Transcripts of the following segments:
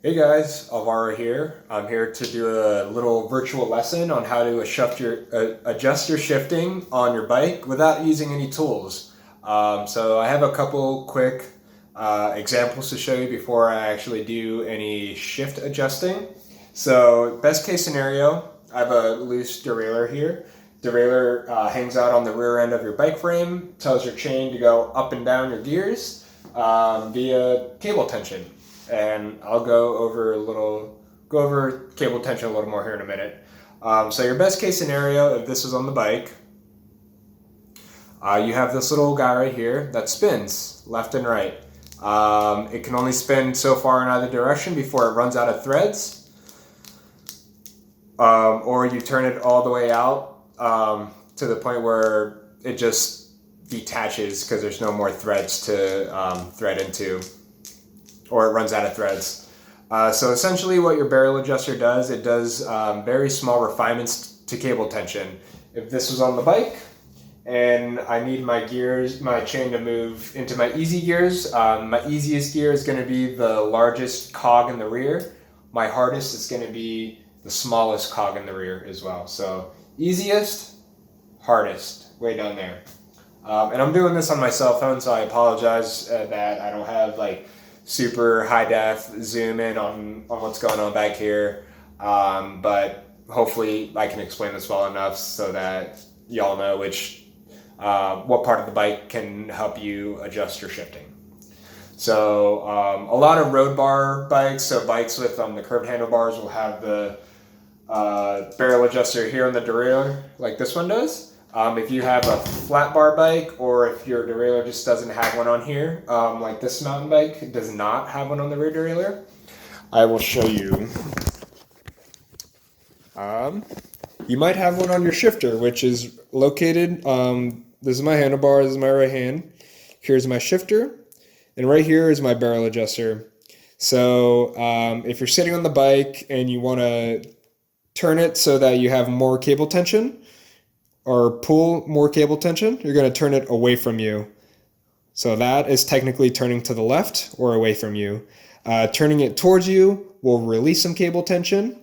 Hey guys, Alvaro here. I'm here to do a little virtual lesson on how to adjust your shifting on your bike without using any tools. So I have a couple quick examples to show you before I actually do any shift adjusting. So best case scenario, I have a loose derailleur here. Derailleur hangs out on the rear end of your bike frame, tells your chain to go up and down your gears via cable tension. And I'll go over cable tension a little more here in a minute. So your best case scenario, if this is on the bike, you have this little guy right here that spins left and right. It can only spin so far in either direction before it runs out of threads, or you turn it all the way out to the point where it just detaches because there's no more threads to thread into, or it runs out of threads. So essentially what your barrel adjuster does, it does very small refinements to cable tension. If this was on the bike and I need my chain to move into my easy gears, my easiest gear is going to be the largest cog in the rear. My hardest is going to be the smallest cog in the rear as well. So easiest, hardest, way down there. And I'm doing this on my cell phone, so I apologize that I don't have like super high def zoom in on what's going on back here. But hopefully I can explain this well enough so that y'all know what part of the bike can help you adjust your shifting. So a lot of road bar bikes, so bikes with the curved handlebars will have the barrel adjuster here on the derailleur like this one does. If you have a flat bar bike, or if your derailleur just doesn't have one on here, like this mountain bike does not have one on the rear derailleur, I will show you. You might have one on your shifter, which is located, this is my handlebar, this is my right hand, here's my shifter, and right here is my barrel adjuster. So if you're sitting on the bike and you want to turn it so that you have more cable tension, or pull more cable tension, you're going to turn it away from you. So that is technically turning to the left or away from you. Turning it towards you will release some cable tension.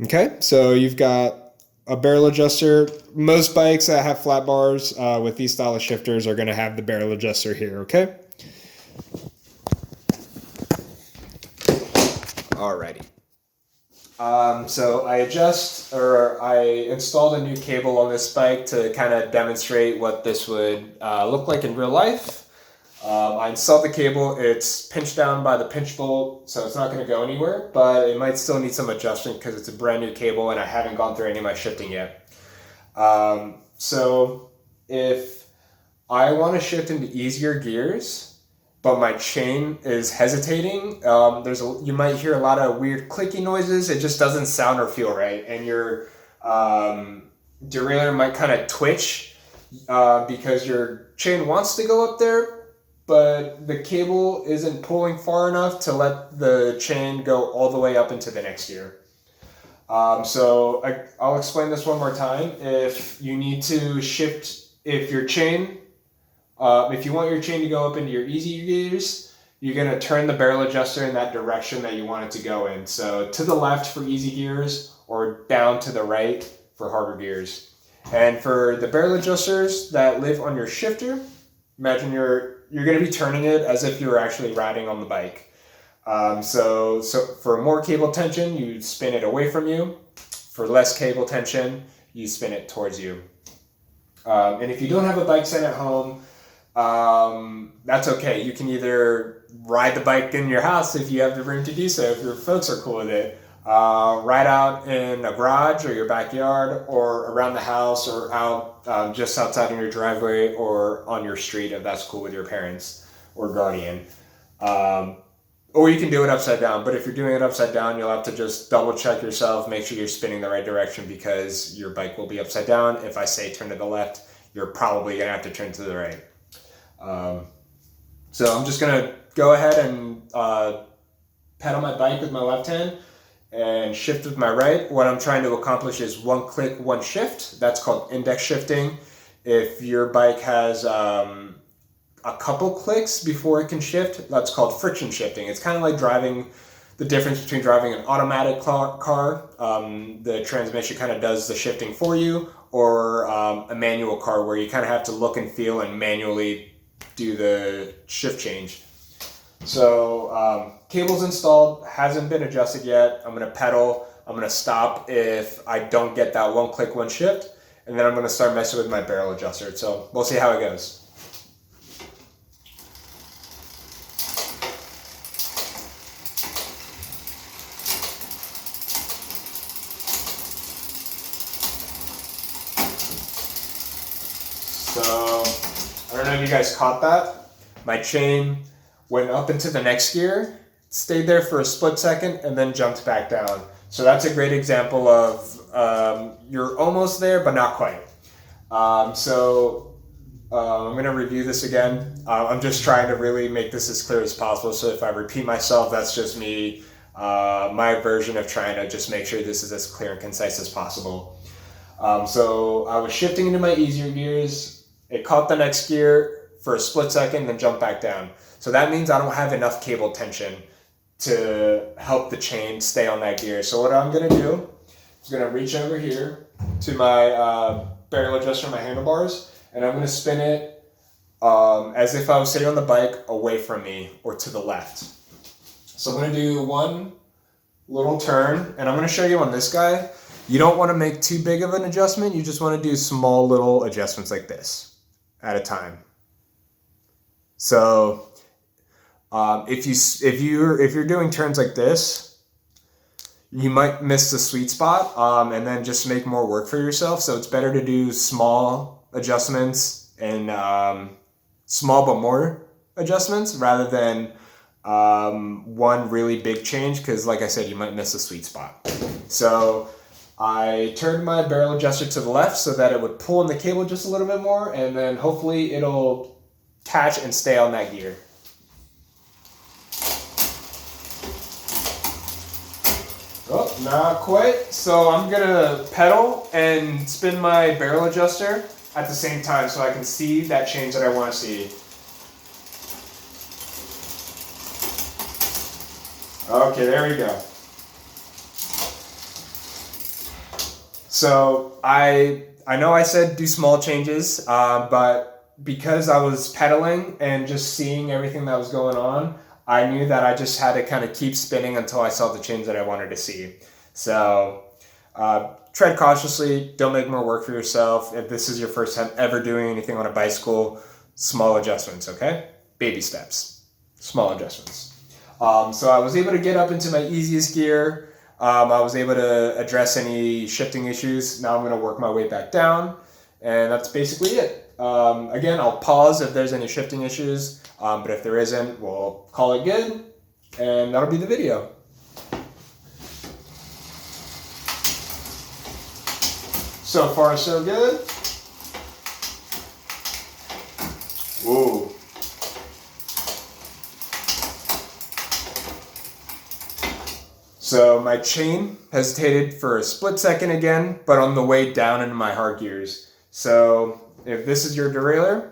Okay, so you've got a barrel adjuster. Most bikes that have flat bars with these style of shifters are going to have the barrel adjuster here, okay? Alrighty. So I installed a new cable on this bike to kind of demonstrate what this would look like in real life. I installed the cable. It's pinched down by the pinch bolt, so it's not going to go anywhere, but it might still need some adjustment because it's a brand new cable and I haven't gone through any of my shifting yet. So if I want to shift into easier gears, but my chain is hesitating, you might hear a lot of weird clicking noises. It just doesn't sound or feel right, and your derailleur might kind of twitch because your chain wants to go up there, but the cable isn't pulling far enough to let the chain go all the way up into the next gear. So I'll explain this one more time. If you need to shift, if you want your chain to go up into your easy gears, you're going to turn the barrel adjuster in that direction that you want it to go in. So to the left for easy gears, or down to the right for harder gears. And for the barrel adjusters that live on your shifter, imagine you're going to be turning it as if you were actually riding on the bike. So for more cable tension, you spin it away from you. For less cable tension, you spin it towards you. And if you don't have a bike set at home, that's okay. You can either ride the bike in your house if you have the room to do so, if your folks are cool with it. Ride out in a garage or your backyard, or around the house, or out just outside in your driveway or on your street if that's cool with your parents or guardian. Or you can do it upside down, but if you're doing it upside down, you'll have to just double check yourself, make sure you're spinning the right direction because your bike will be upside down. If I say turn to the left, you're probably going to have to turn to the right. So I'm just going to go ahead and pedal my bike with my left hand and shift with my right. What I'm trying to accomplish is one click, one shift. That's called index shifting. If your bike has a couple clicks before it can shift. That's called friction shifting. It's kind of like the difference between driving an automatic car, the transmission kind of does the shifting for you, or a manual car where you kind of have to look and feel and manually do the shift change. So cable's installed, hasn't been adjusted yet. I'm going to pedal. I'm going to stop if I don't get that one click, one shift, and then I'm going to start messing with my barrel adjuster. So we'll see how it goes. So I don't know if you guys caught that. My chain went up into the next gear, stayed there for a split second, and then jumped back down. So that's a great example of you're almost there, but not quite. I'm going to review this again. I'm just trying to really make this as clear as possible. So if I repeat myself, that's just me, my version of trying to just make sure this is as clear and concise as possible. So I was shifting into my easier gears. It caught the next gear for a split second, then jumped back down. So that means I don't have enough cable tension to help the chain stay on that gear. So what I'm going to do is going to reach over here to my barrel adjuster, my handlebars, and I'm going to spin it as if I was sitting on the bike away from me or to the left. So I'm going to do one little turn, and I'm going to show you on this guy. You don't want to make too big of an adjustment. You just want to do small little adjustments like this at a time. So if you're doing turns like this, you might miss the sweet spot and then just make more work for yourself. So it's better to do small adjustments and small but more adjustments rather than one really big change, because like I said, you might miss the sweet spot. So I turned my barrel adjuster to the left so that it would pull in the cable just a little bit more, and then hopefully it'll catch and stay on that gear. Oh, not quite. So I'm gonna pedal and spin my barrel adjuster at the same time so I can see that change that I want to see. Okay, there we go. So I know I said do small changes, but because I was pedaling and just seeing everything that was going on, I knew that I just had to kind of keep spinning until I saw the change that I wanted to see. So tread cautiously, don't make more work for yourself. If this is your first time ever doing anything on a bicycle, small adjustments, okay? Baby steps, small adjustments. So I was able to get up into my easiest gear. I was able to address any shifting issues. Now I'm going to work my way back down, and that's basically it. Again, I'll pause if there's any shifting issues, but if there isn't, we'll call it good, and that'll be the video. So far, so good. Whoa. So my chain hesitated for a split second again, but on the way down into my hard gears. So if this is your derailleur,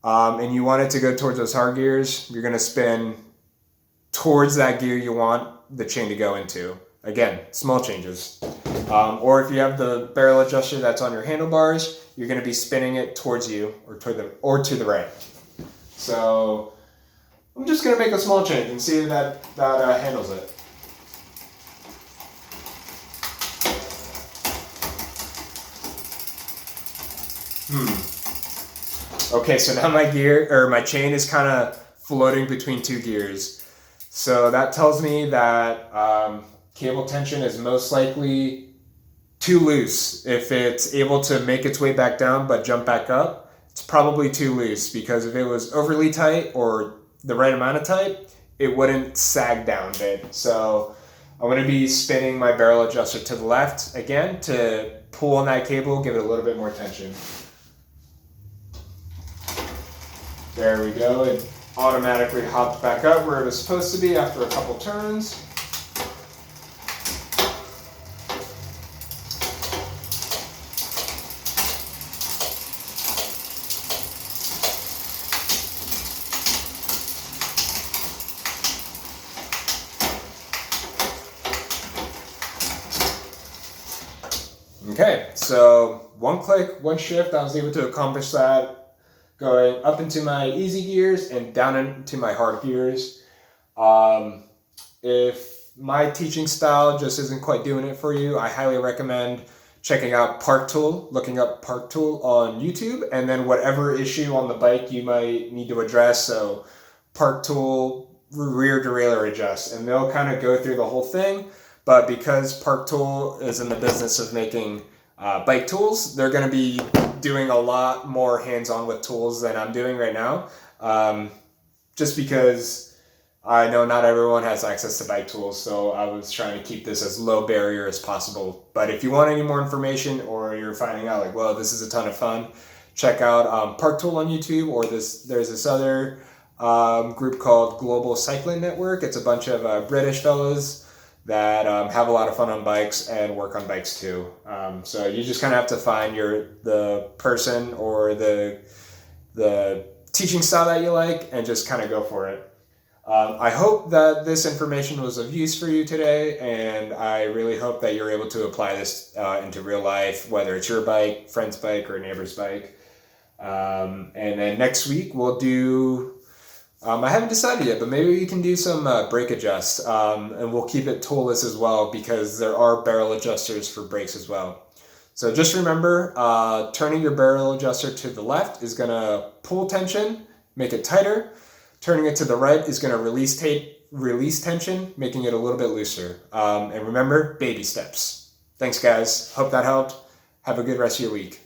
and you want it to go towards those hard gears, you're going to spin towards that gear you want the chain to go into. Again, small changes. Or if you have the barrel adjuster that's on your handlebars, you're going to be spinning it towards you or to the right. So I'm just going to make a small change and see if that handles it. Okay, so now my chain is kind of floating between two gears. So that tells me that cable tension is most likely too loose. If it's able to make its way back down but jump back up, it's probably too loose, because if it was overly tight or the right amount of tight, it wouldn't sag down a bit. So I'm going to be spinning my barrel adjuster to the left again to pull on that cable, give it a little bit more tension. There we go. It automatically hopped back up where it was supposed to be after a couple turns. Okay, so one click, one shift, I was able to accomplish that, going up into my easy gears and down into my hard gears. If my teaching style just isn't quite doing it for you, I highly recommend checking out Park Tool, looking up Park Tool on YouTube, and then whatever issue on the bike you might need to address. So Park Tool rear derailleur adjust, and they'll kind of go through the whole thing. But because Park Tool is in the business of making bike tools, they're going to be doing a lot more hands-on with tools than I'm doing right now. Just because I know not everyone has access to bike tools, so I was trying to keep this as low barrier as possible. But if you want any more information, or you're finding out like, well, this is a ton of fun, check out Park Tool on YouTube, or there's this other group called Global Cycling Network. It's a bunch of British fellas that have a lot of fun on bikes and work on bikes too. So you just kind of have to find the person or the teaching style that you like and just kind of go for it. I hope that this information was of use for you today, and I really hope that you're able to apply this into real life, whether it's your bike, friend's bike, or a neighbor's bike. And then next week we'll do, I haven't decided yet, but maybe we can do some brake adjust, and we'll keep it toolless as well, because there are barrel adjusters for brakes as well. So just remember, turning your barrel adjuster to the left is going to pull tension, make it tighter. Turning it to the right is going to release tension, making it a little bit looser. And remember, baby steps. Thanks, guys. Hope that helped. Have a good rest of your week.